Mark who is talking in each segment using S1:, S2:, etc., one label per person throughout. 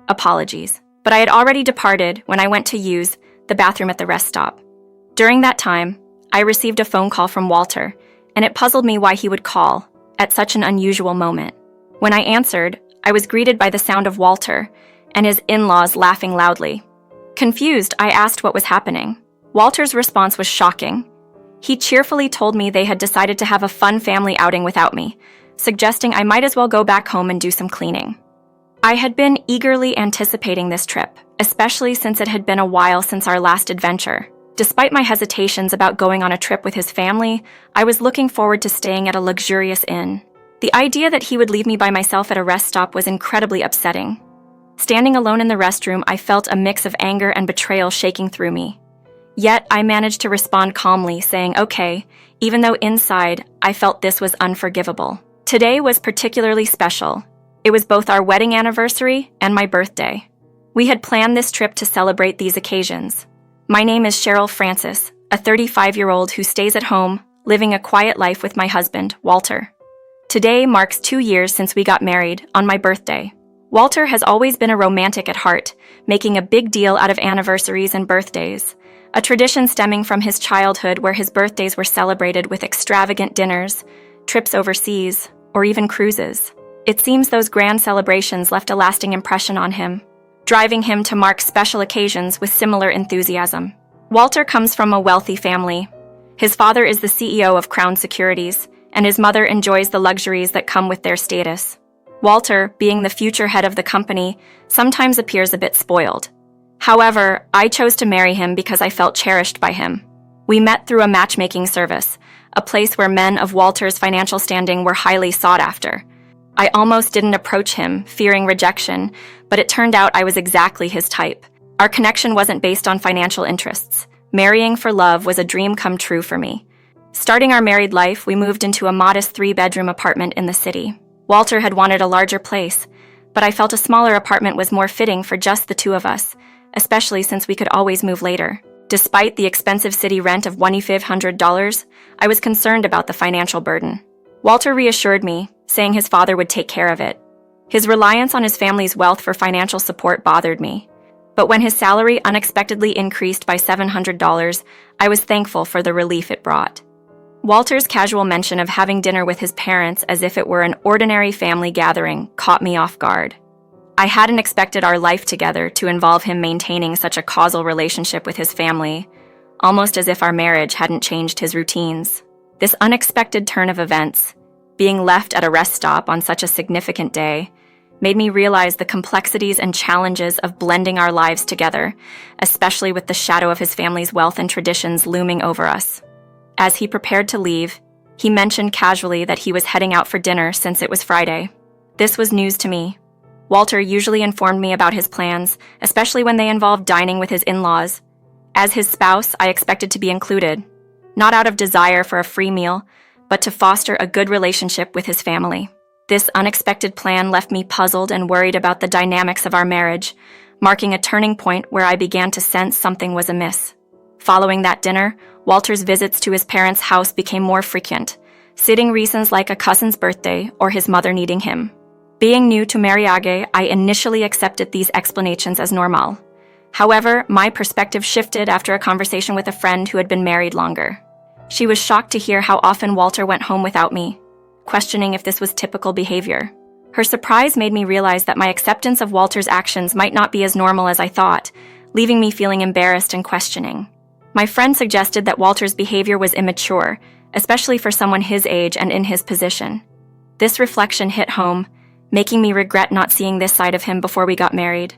S1: Apologies. But I had already departed when I went to use the bathroom at the rest stop. During that time, I received a phone call from Walter, and it puzzled me why he would call at such an unusual moment. When I answered, I was greeted by the sound of Walter and his in-laws laughing loudly. Confused, I asked what was happening. Walter's response was shocking. He cheerfully told me they had decided to have a fun family outing without me, suggesting I might as well go back home and do some cleaning. I had been eagerly anticipating this trip, especially since it had been a while since our last adventure. Despite my hesitations about going on a trip with his family, I was looking forward to staying at a luxurious inn. The idea that he would leave me by myself at a rest stop was incredibly upsetting. Standing alone in the restroom, I felt a mix of anger and betrayal shaking through me. Yet, I managed to respond calmly, saying okay, even though inside, I felt this was unforgivable. Today was particularly special. It was both our wedding anniversary and my birthday. We had planned this trip to celebrate these occasions. My name is Cheryl Francis, a 35-year-old who stays at home, living a quiet life with my husband, Walter. Today marks 2 years since we got married, on my birthday. Walter has always been a romantic at heart, making a big deal out of anniversaries and birthdays, a tradition stemming from his childhood where his birthdays were celebrated with extravagant dinners, trips overseas, or even cruises. It seems those grand celebrations left a lasting impression on him, driving him to mark special occasions with similar enthusiasm. Walter comes from a wealthy family. His father is the CEO of Crown Securities, and his mother enjoys the luxuries that come with their status. Walter, being the future head of the company, sometimes appears a bit spoiled. However, I chose to marry him because I felt cherished by him. We met through a matchmaking service, a place where men of Walter's financial standing were highly sought after. I almost didn't approach him, fearing rejection, but it turned out I was exactly his type. Our connection wasn't based on financial interests. Marrying for love was a dream come true for me. Starting our married life, we moved into a modest 3-bedroom apartment in the city. Walter had wanted a larger place, but I felt a smaller apartment was more fitting for just the two of us, especially since we could always move later. Despite the expensive city rent of $2,500, I was concerned about the financial burden. Walter reassured me, saying his father would take care of it. His reliance on his family's wealth for financial support bothered me. But when his salary unexpectedly increased by $700, I was thankful for the relief it brought. Walter's casual mention of having dinner with his parents as if it were an ordinary family gathering caught me off guard. I hadn't expected our life together to involve him maintaining such a causal relationship with his family, almost as if our marriage hadn't changed his routines. This unexpected turn of events, being left at a rest stop on such a significant day, made me realize the complexities and challenges of blending our lives together, especially with the shadow of his family's wealth and traditions looming over us. As he prepared to leave, he mentioned casually that he was heading out for dinner since it was Friday. This was news to me. Walter usually informed me about his plans, especially when they involved dining with his in-laws. As his spouse, I expected to be included, not out of desire for a free meal, but to foster a good relationship with his family. This unexpected plan left me puzzled and worried about the dynamics of our marriage, marking a turning point where I began to sense something was amiss. Following that dinner, Walter's visits to his parents' house became more frequent, citing reasons like a cousin's birthday or his mother needing him. Being new to Mariage, I initially accepted these explanations as normal. However, my perspective shifted after a conversation with a friend who had been married longer. She was shocked to hear how often Walter went home without me, questioning if this was typical behavior. Her surprise made me realize that my acceptance of Walter's actions might not be as normal as I thought, leaving me feeling embarrassed and questioning. My friend suggested that Walter's behavior was immature, especially for someone his age and in his position. This reflection hit home, making me regret not seeing this side of him before we got married.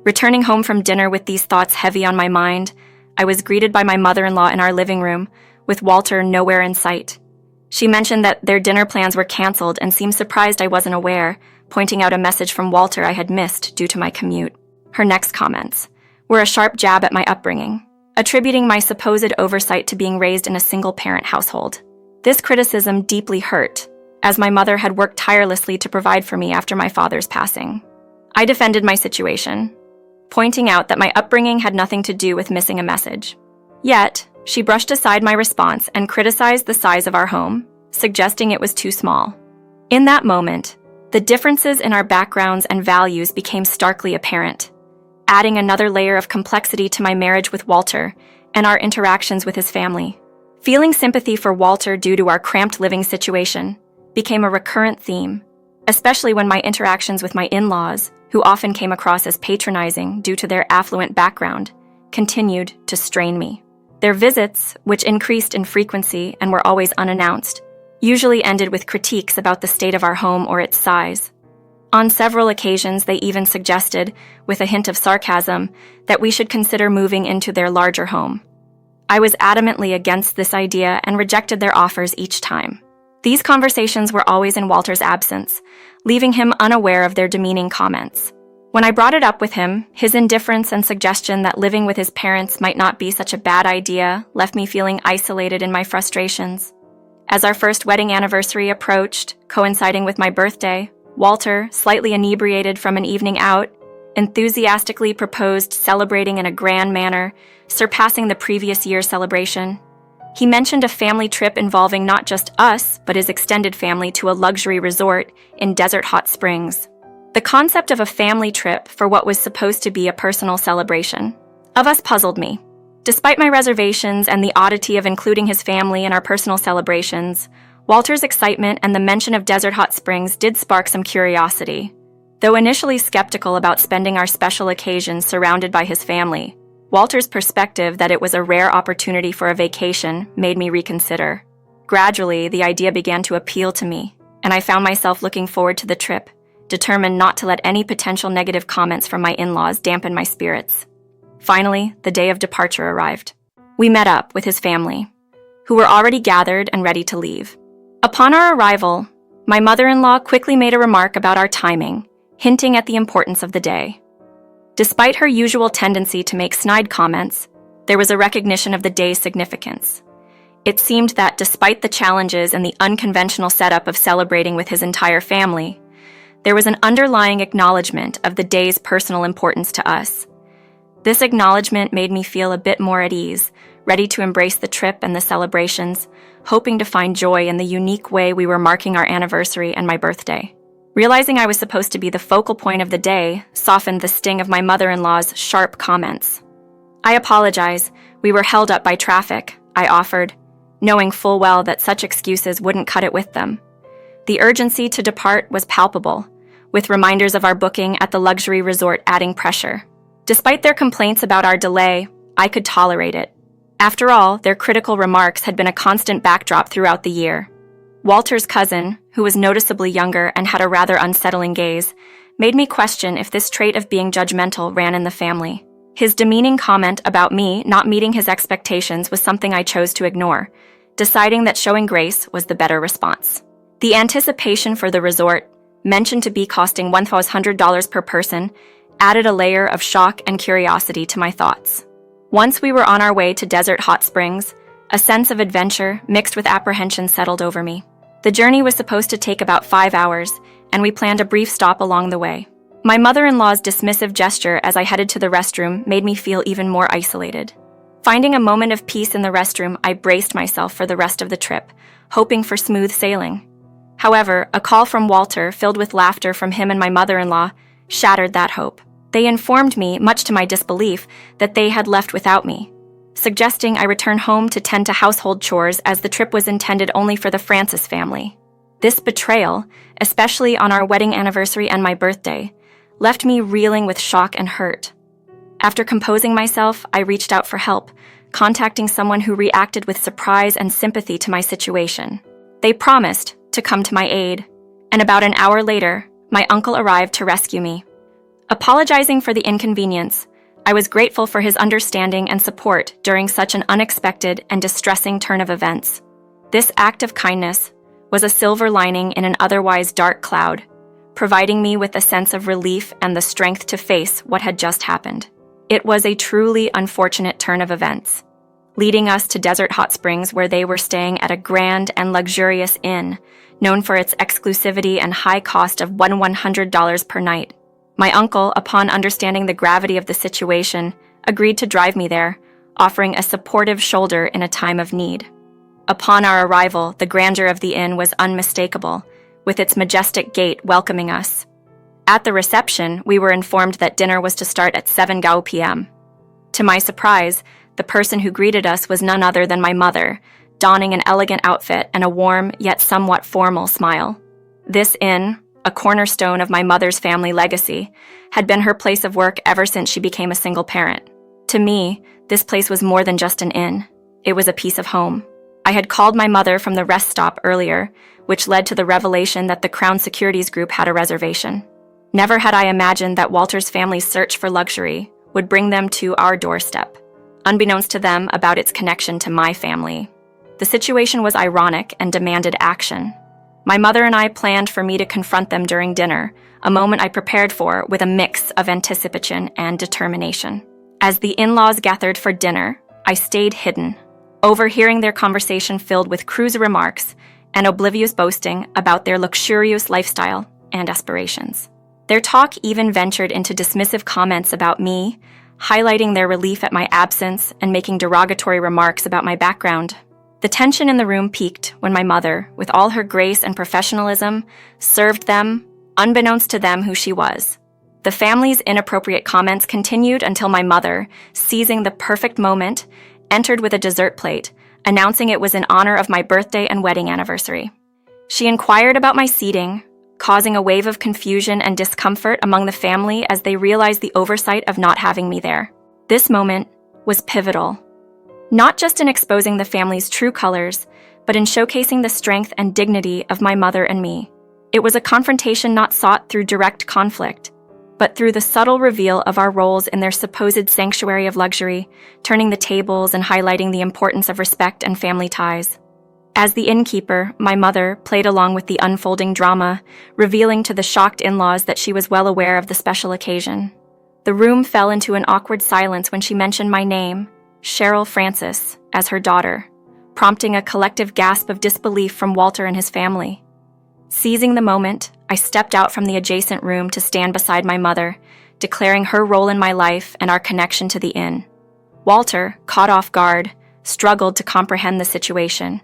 S1: Returning home from dinner with these thoughts heavy on my mind, I was greeted by my mother-in-law in our living room, with Walter nowhere in sight. She mentioned that their dinner plans were canceled and seemed surprised I wasn't aware, pointing out a message from Walter I had missed due to my commute. Her next comments were a sharp jab at my upbringing, attributing my supposed oversight to being raised in a single-parent household. This criticism deeply hurt, as my mother had worked tirelessly to provide for me after my father's passing. I defended my situation, pointing out that my upbringing had nothing to do with missing a message. Yet, she brushed aside my response and criticized the size of our home, suggesting it was too small. In that moment, The differences in our backgrounds and values became starkly apparent, adding another layer of complexity to my marriage with Walter and our interactions with his family. Feeling sympathy for Walter due to our cramped living situation became a recurrent theme, especially when my interactions with my in-laws, who often came across as patronizing due to their affluent background, continued to strain me. Their visits, which increased in frequency and were always unannounced, usually ended with critiques about the state of our home or its size. On several occasions, they even suggested, with a hint of sarcasm, that we should consider moving into their larger home. I was adamantly against this idea and rejected their offers each time. These conversations were always in Walter's absence, leaving him unaware of their demeaning comments. When I brought it up with him, his indifference and suggestion that living with his parents might not be such a bad idea left me feeling isolated in my frustrations. As our first wedding anniversary approached, coinciding with my birthday, Walter, slightly inebriated from an evening out, enthusiastically proposed celebrating in a grand manner, surpassing the previous year's celebration. He mentioned a family trip involving not just us, but his extended family to a luxury resort in Desert Hot Springs. The concept of a family trip for what was supposed to be a personal celebration of us puzzled me. Despite my reservations and the oddity of including his family in our personal celebrations, Walter's excitement and the mention of Desert Hot Springs did spark some curiosity. Though initially skeptical about spending our special occasions surrounded by his family, Walter's perspective that it was a rare opportunity for a vacation made me reconsider. Gradually, the idea began to appeal to me, and I found myself looking forward to the trip, determined not to let any potential negative comments from my in-laws dampen my spirits. Finally, the day of departure arrived. We met up with his family, who were already gathered and ready to leave. Upon our arrival, my mother-in-law quickly made a remark about our timing, hinting at the importance of the day. Despite her usual tendency to make snide comments, there was a recognition of the day's significance. It seemed that despite the challenges and the unconventional setup of celebrating with his entire family, there was an underlying acknowledgement of the day's personal importance to us. This acknowledgement made me feel a bit more at ease, ready to embrace the trip and the celebrations, hoping to find joy in the unique way we were marking our anniversary and my birthday. Realizing I was supposed to be the focal point of the day softened the sting of my mother-in-law's sharp comments. "I apologize, we were held up by traffic," I offered, knowing full well that such excuses wouldn't cut it with them. The urgency to depart was palpable, with reminders of our booking at the luxury resort adding pressure. Despite their complaints about our delay, I could tolerate it. After all, their critical remarks had been a constant backdrop throughout the year. Walter's cousin, who was noticeably younger and had a rather unsettling gaze, made me question if this trait of being judgmental ran in the family. His demeaning comment about me not meeting his expectations was something I chose to ignore, deciding that showing grace was the better response. The anticipation for the resort, mentioned to be costing $1,100 per person, added a layer of shock and curiosity to my thoughts. Once we were on our way to Desert Hot Springs, a sense of adventure mixed with apprehension settled over me. The journey was supposed to take about 5 hours, and we planned a brief stop along the way. My mother-in-law's dismissive gesture as I headed to the restroom made me feel even more isolated. Finding a moment of peace in the restroom, I braced myself for the rest of the trip, hoping for smooth sailing. However, a call from Walter, filled with laughter from him and my mother-in-law, shattered that hope. They informed me, much to my disbelief, that they had left without me, suggesting I return home to tend to household chores as the trip was intended only for the Francis family. This betrayal, especially on our wedding anniversary and my birthday, left me reeling with shock and hurt. After composing myself, I reached out for help, contacting someone who reacted with surprise and sympathy to my situation. They promised to come to my aid, and about an hour later, my uncle arrived to rescue me. Apologizing for the inconvenience, I was grateful for his understanding and support during such an unexpected and distressing turn of events. This act of kindness was a silver lining in an otherwise dark cloud, providing me with a sense of relief and the strength to face what had just happened. It was a truly unfortunate turn of events, leading us to Desert Hot Springs, where they were staying at a grand and luxurious inn, known for its exclusivity and high cost of $100 per night. My uncle, upon understanding the gravity of the situation, agreed to drive me there, offering a supportive shoulder in a time of need. Upon our arrival, the grandeur of the inn was unmistakable, with its majestic gate welcoming us. At the reception, we were informed that dinner was to start at 7 p.m. To my surprise, the person who greeted us was none other than my mother, donning an elegant outfit and a warm yet somewhat formal smile. This inn, a cornerstone of my mother's family legacy, had been her place of work ever since she became a single parent. To me, this place was more than just an inn. It was a piece of home. I had called my mother from the rest stop earlier, which led to the revelation that the Crown Securities Group had a reservation. Never had I imagined that Walter's family's search for luxury would bring them to our doorstep, unbeknownst to them about its connection to my family. The situation was ironic and demanded action. My mother and I planned for me to confront them during dinner, a moment I prepared for with a mix of anticipation and determination. As the in-laws gathered for dinner, I stayed hidden, overhearing their conversation filled with cruise remarks and oblivious boasting about their luxurious lifestyle and aspirations. Their talk even ventured into dismissive comments about me, highlighting their relief at my absence and making derogatory remarks about my background. The tension in the room peaked when my mother, with all her grace and professionalism, served them, unbeknownst to them who she was. The family's inappropriate comments continued until my mother, seizing the perfect moment, entered with a dessert plate, announcing it was in honor of my birthday and wedding anniversary. She inquired about my seating, causing a wave of confusion and discomfort among the family as they realized the oversight of not having me there. This moment was pivotal, not just in exposing the family's true colors, but in showcasing the strength and dignity of my mother and me. It was a confrontation not sought through direct conflict, but through the subtle reveal of our roles in their supposed sanctuary of luxury, turning the tables and highlighting the importance of respect and family ties. As the innkeeper, my mother played along with the unfolding drama, revealing to the shocked in-laws that she was well aware of the special occasion. The room fell into an awkward silence when she mentioned my name, Cheryl Francis, as her daughter, prompting a collective gasp of disbelief from Walter and his family. Seizing the moment, I stepped out from the adjacent room to stand beside my mother, declaring her role in my life and our connection to the inn. Walter, caught off guard, struggled to comprehend the situation,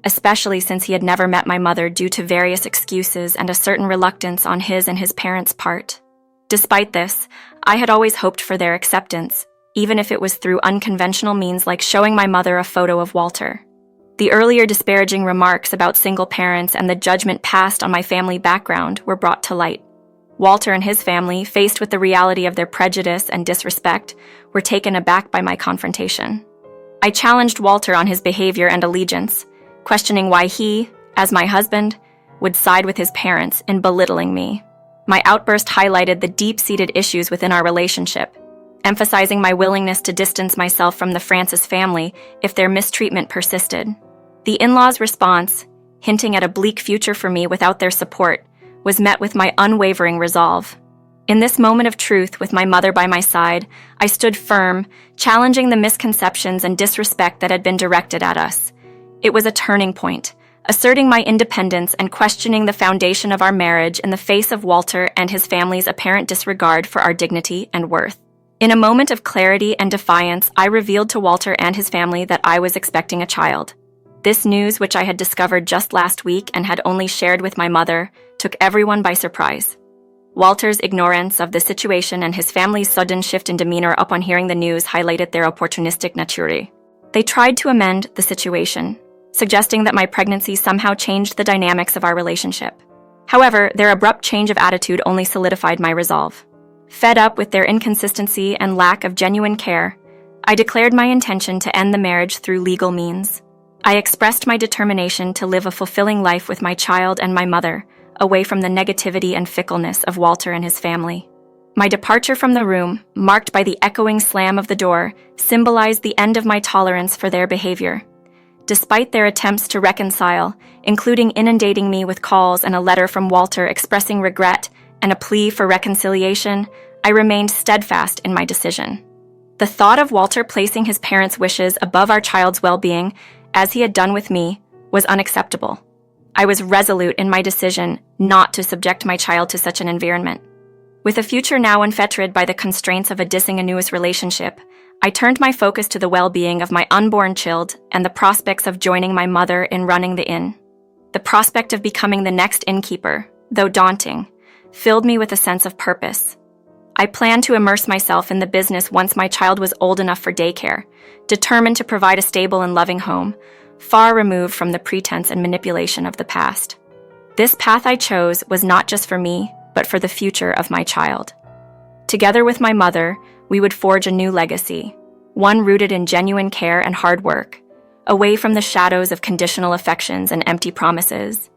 S1: especially since he had never met my mother due to various excuses and a certain reluctance on his and his parents' part. Despite this, I had always hoped for their acceptance, even if it was through unconventional means like showing my mother a photo of Walter. The earlier disparaging remarks about single parents and the judgment passed on my family background were brought to light. Walter and his family, faced with the reality of their prejudice and disrespect, were taken aback by my confrontation. I challenged Walter on his behavior and allegiance, questioning why he, as my husband, would side with his parents in belittling me. My outburst highlighted the deep-seated issues within our relationship, emphasizing my willingness to distance myself from the Francis family if their mistreatment persisted. The in-laws' response, hinting at a bleak future for me without their support, was met with my unwavering resolve. In this moment of truth, with my mother by my side, I stood firm, challenging the misconceptions and disrespect that had been directed at us. It was a turning point, asserting my independence and questioning the foundation of our marriage in the face of Walter and his family's apparent disregard for our dignity and worth. In a moment of clarity and defiance, I revealed to Walter and his family that I was expecting a child. This news, which I had discovered just last week and had only shared with my mother, took everyone by surprise. Walter's ignorance of the situation and his family's sudden shift in demeanor upon hearing the news highlighted their opportunistic nature. They tried to amend the situation, suggesting that my pregnancy somehow changed the dynamics of our relationship. However, their abrupt change of attitude only solidified my resolve. Fed up with their inconsistency and lack of genuine care, I declared my intention to end the marriage through legal means. I expressed my determination to live a fulfilling life with my child and my mother, away from the negativity and fickleness of Walter and his family. My departure from the room, marked by the echoing slam of the door, symbolized the end of my tolerance for their behavior. Despite their attempts to reconcile, including inundating me with calls and a letter from Walter expressing regret and a plea for reconciliation, I remained steadfast in my decision. The thought of Walter placing his parents' wishes above our child's well-being, as he had done with me, was unacceptable. I was resolute in my decision not to subject my child to such an environment. With a future now unfettered by the constraints of a disingenuous relationship, I turned my focus to the well-being of my unborn child and the prospects of joining my mother in running the inn. The prospect of becoming the next innkeeper, though daunting, filled me with a sense of purpose. I planned to immerse myself in the business once my child was old enough for daycare, determined to provide a stable and loving home, far removed from the pretense and manipulation of the past. This path I chose was not just for me, but for the future of my child. Together with my mother, we would forge a new legacy, one rooted in genuine care and hard work, away from the shadows of conditional affections and empty promises.